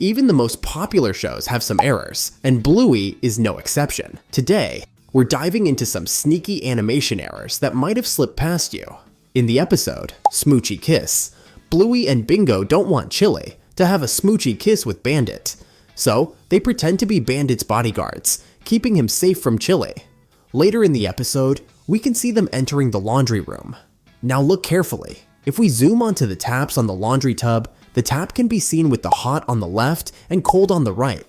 Even the most popular shows have some errors, and Bluey is no exception. Today, we're diving into some sneaky animation errors that might have slipped past you. In the episode, Smoochy Kiss, Bluey and Bingo don't want Chili to have a smoochy kiss with Bandit, so they pretend to be Bandit's bodyguards, keeping him safe from Chili. Later in the episode, we can see them entering the laundry room. Now look carefully. If we zoom onto the taps on the laundry tub, the tap can be seen with the hot on the left and cold on the right.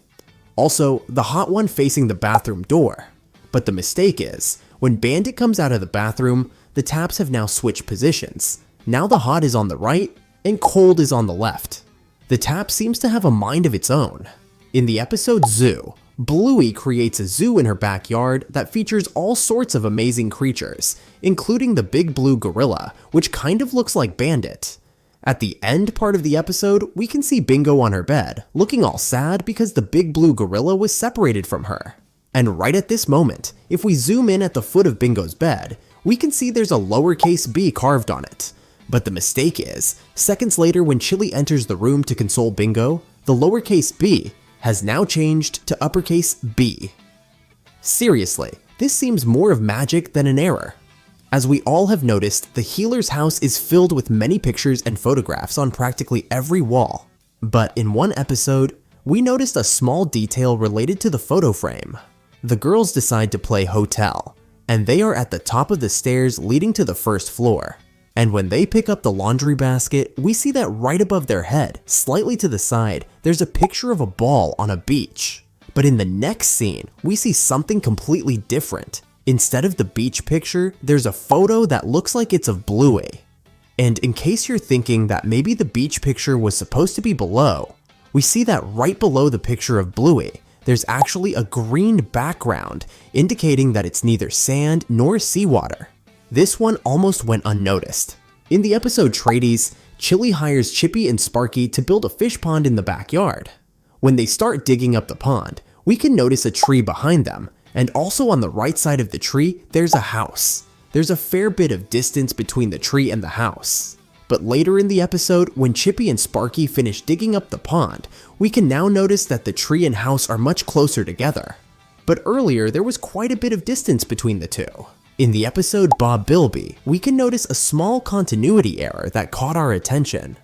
Also, the hot one facing the bathroom door. But the mistake is, when Bandit comes out of the bathroom, the taps have now switched positions. Now the hot is on the right and cold is on the left. The tap seems to have a mind of its own. In the episode Zoo, Bluey creates a zoo in her backyard that features all sorts of amazing creatures, including the big blue gorilla, which kind of looks like Bandit. At the end part of the episode, we can see Bingo on her bed, looking all sad because the big blue gorilla was separated from her. And right at this moment, if we zoom in at the foot of Bingo's bed, we can see there's a lowercase b carved on it. But the mistake is, seconds later when Chili enters the room to console Bingo, the lowercase b has now changed to uppercase B. Seriously, this seems more of magic than an error. As we all have noticed, the healer's house is filled with many pictures and photographs on practically every wall. But in one episode, we noticed a small detail related to the photo frame. The girls decide to play hotel, and they are at the top of the stairs leading to the first floor. And when they pick up the laundry basket, we see that right above their head, slightly to the side, there's a picture of a ball on a beach. But in the next scene, we see something completely different. Instead of the beach picture, there's a photo that looks like it's of Bluey. And in case you're thinking that maybe the beach picture was supposed to be below, we see that right below the picture of Bluey, there's actually a green background, indicating that it's neither sand nor seawater. This one almost went unnoticed. In the episode Tradies, Chili hires Chippy and Sparky to build a fish pond in the backyard. When they start digging up the pond, we can notice a tree behind them, and also on the right side of the tree, there's a house. There's a fair bit of distance between the tree and the house. But later in the episode, when Chippy and Sparky finish digging up the pond, we can now notice that the tree and house are much closer together. But earlier, there was quite a bit of distance between the two. In the episode Bob Bilby, we can notice a small continuity error that caught our attention.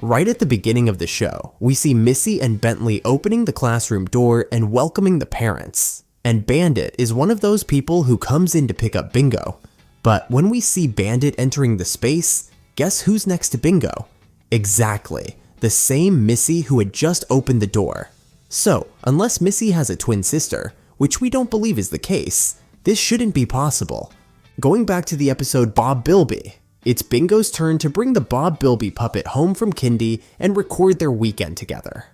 Right at the beginning of the show, we see Missy and Bentley opening the classroom door and welcoming the parents. And Bandit is one of those people who comes in to pick up Bingo. But when we see Bandit entering the space, guess who's next to Bingo? Exactly, the same Missy who had just opened the door. So, unless Missy has a twin sister, which we don't believe is the case, this shouldn't be possible. Going back to the episode Bob Bilby, it's Bingo's turn to bring the Bob Bilby puppet home from kindy and record their weekend together.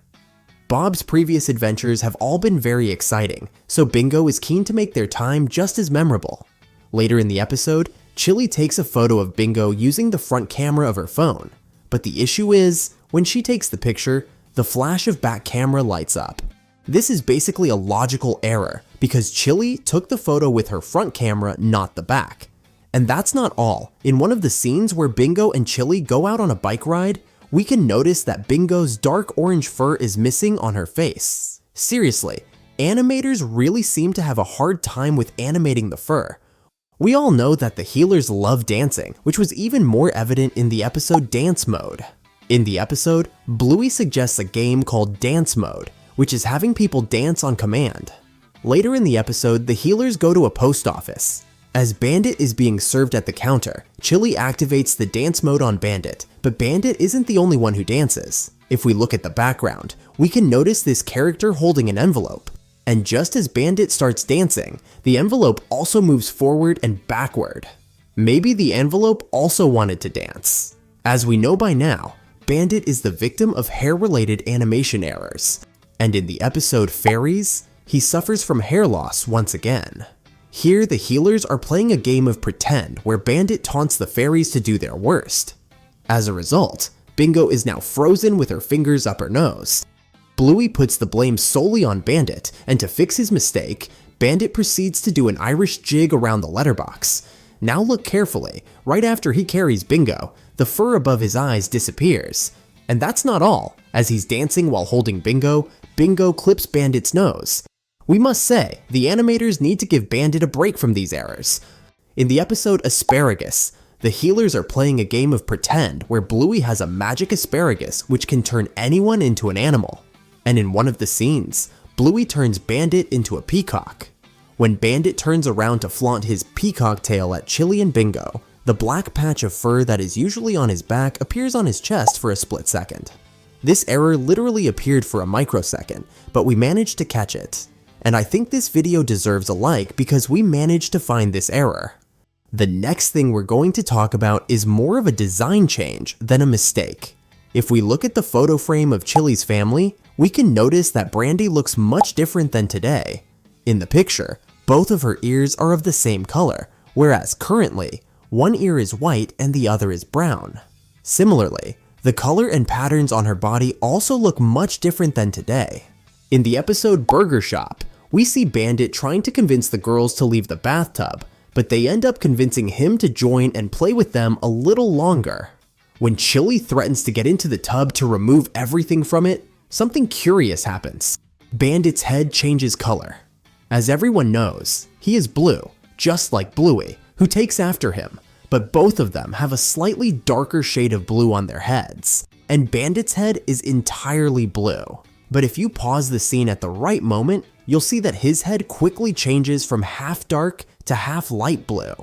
Bob's previous adventures have all been very exciting, so Bingo is keen to make their time just as memorable. Later in the episode, Chili takes a photo of Bingo using the front camera of her phone, but the issue is, when she takes the picture, the flash of back camera lights up. This is basically a logical error, because Chili took the photo with her front camera, not the back. And that's not all. In one of the scenes where Bingo and Chili go out on a bike ride, we can notice that Bingo's dark orange fur is missing on her face. Seriously, animators really seem to have a hard time with animating the fur. We all know that the healers love dancing, which was even more evident in the episode Dance Mode. In the episode, Bluey suggests a game called Dance Mode, which is having people dance on command. Later in the episode, the healers go to a post office. As Bandit is being served at the counter, Chili activates the dance mode on Bandit, but Bandit isn't the only one who dances. If we look at the background, we can notice this character holding an envelope. And just as Bandit starts dancing, the envelope also moves forward and backward. Maybe the envelope also wanted to dance. As we know by now, Bandit is the victim of hair-related animation errors. And in the episode Fairies, he suffers from hair loss once again. Here, the healers are playing a game of pretend where Bandit taunts the fairies to do their worst. As a result, Bingo is now frozen with her fingers up her nose. Bluey puts the blame solely on Bandit, and to fix his mistake, Bandit proceeds to do an Irish jig around the letterbox. Now look carefully, right after he carries Bingo, the fur above his eyes disappears. And that's not all. As he's dancing while holding Bingo, Bingo clips Bandit's nose. We must say, the animators need to give Bandit a break from these errors. In the episode Asparagus, the healers are playing a game of pretend where Bluey has a magic asparagus which can turn anyone into an animal. And in one of the scenes, Bluey turns Bandit into a peacock. When Bandit turns around to flaunt his peacock tail at Chili and Bingo, the black patch of fur that is usually on his back appears on his chest for a split second. This error literally appeared for a microsecond, but we managed to catch it. And I think this video deserves a like because we managed to find this error. The next thing we're going to talk about is more of a design change than a mistake. If we look at the photo frame of Chili's family, we can notice that Brandy looks much different than today. In the picture, both of her ears are of the same color, whereas currently, one ear is white and the other is brown. Similarly, the color and patterns on her body also look much different than today. In the episode Burger Shop, we see Bandit trying to convince the girls to leave the bathtub, but they end up convincing him to join and play with them a little longer. When Chili threatens to get into the tub to remove everything from it, something curious happens. Bandit's head changes color. As everyone knows, he is blue, just like Bluey, who takes after him, but both of them have a slightly darker shade of blue on their heads, and Bandit's head is entirely blue. But if you pause the scene at the right moment, you'll see that his head quickly changes from half dark to half light blue.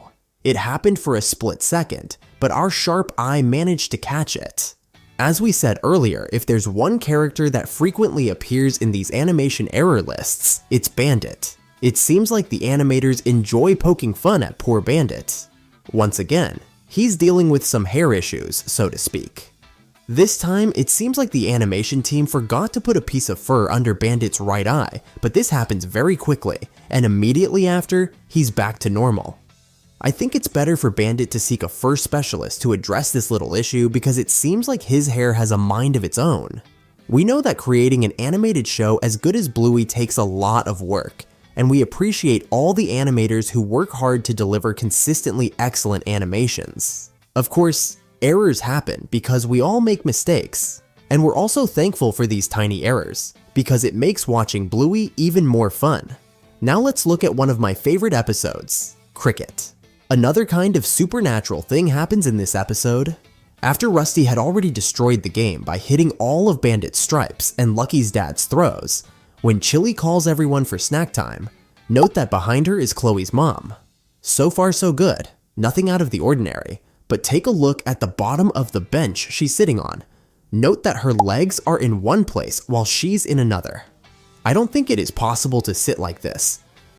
It happened for a split second, but our sharp eye managed to catch it. As we said earlier, if there's one character that frequently appears in these animation error lists, it's Bandit. It seems like the animators enjoy poking fun at poor Bandit. Once again, he's dealing with some hair issues, so to speak. This time, it seems like the animation team forgot to put a piece of fur under Bandit's right eye, but this happens very quickly, and immediately after, he's back to normal. I think it's better for Bandit to seek a fur specialist to address this little issue because it seems like his hair has a mind of its own. We know that creating an animated show as good as Bluey takes a lot of work, and we appreciate all the animators who work hard to deliver consistently excellent animations. Of course, errors happen because we all make mistakes, and we're also thankful for these tiny errors because it makes watching Bluey even more fun. Now let's look at one of my favorite episodes, Cricket. Another kind of supernatural thing happens in this episode. After Rusty had already destroyed the game by hitting all of Bandit's stripes and Lucky's dad's throws, when Chili calls everyone for snack time, note that behind her is Chloe's mom. So far so good, nothing out of the ordinary. But take a look at the bottom of the bench she's sitting on. Note that her legs are in one place while she's in another. I don't think it is possible to sit like this,